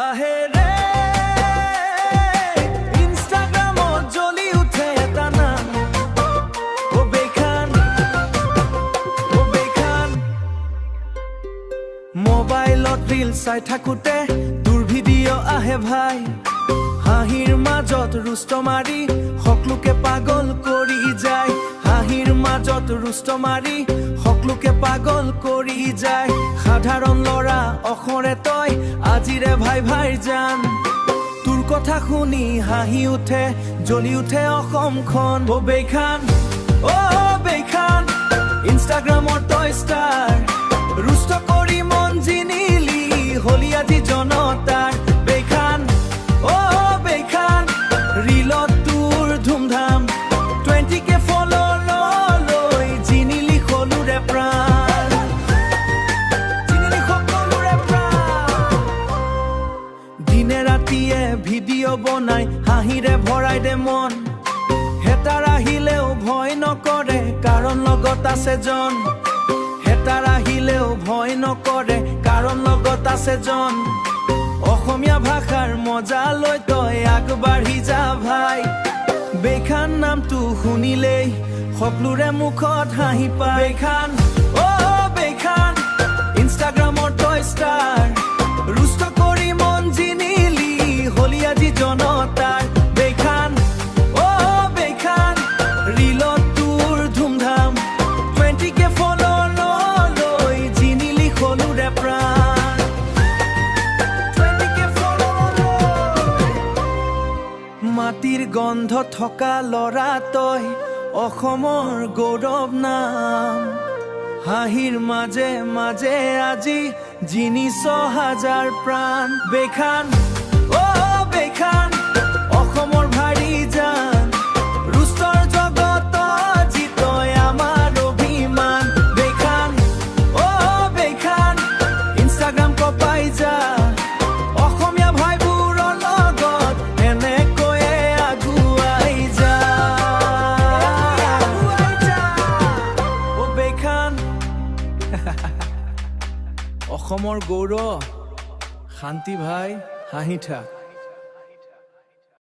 আহে ৰে ইনষ্টাগ্ৰামত জ্বলি উঠে এটা নাম মোবাইলত ৰিল চাই থাকোঁতে তোৰ ভিডিঅ' আহে ভাই হাঁহিৰ মাজত ৰুষ্ট মাৰি সকলোকে পাগল কৰি যায় হাঁহিৰ মাজত ৰুষ্ট মাৰি সকলোকে পাগল কৰি যায় সাধাৰণ ল'ৰা অখৰে তই আজিৰে ভাই ভাই জান তোৰ কথা শুনি হাঁহি উঠে জ্বলি উঠে অসমখন বেখান বেখান ইনষ্টাগ্ৰামৰ তই ষ্টাৰ ৰুষ্ট কৰি মন জিনিলি হলি আজি জনতাৰ বেখান বেখান ৰিলত তোৰ ধুমধাম 20K ফলোলৈ জিনিলি সকলোৰে প্ৰাণ জিনিলি সকলোৰে প্ৰাণ দিনে ৰাতিয়ে ভিডিঅ' বনাই হাঁহিৰে ভৰাই দে মন হেতাৰ আহিলেও ভয় নকৰে কাৰণ লগত আছে জন হেতাৰ আহিলেও ভয় নকৰে কাৰণ লগত আছে জন অসমীয়া ভাষাৰ মজা লৈ তই আগবাঢ়ি যা ভাই বেখান নামটো শুনিলেই সকলোৰে মুখত হাঁহি পায় বেখান বেখান ইনষ্টাগ্ৰামৰ তই ষ্টাৰ ৰুষ্ট কৰি মন জিনিলি হলি আজি জনতাৰ বেখান বেখান ৰিলত তোৰ ধুমধাম 20K ফলোলৈ জিনিলি সকলোৰে প্ৰাণ 20K ফলোলৈ মাটিৰ গন্ধ থকা ল'ৰা তই অসমৰ গৌৰৱ নাম হাঁহিৰ মাজে মাজে আজি জিনিছ হাজাৰ প্ৰাণ বেখান বেখান অসমৰ ভাৰী জান ৰুষ্টৰ জগত আজি তই আমাৰ অভিমান বেখান বেখান ইনষ্টাগ্ৰাম কপাই যা অসমীয়া ভাইবোৰৰ লগত এনেকৈয়ে আগুৱাই যা বেখান অসমৰ গৌৰৱ শান্তি ভাই হাঁহি থাক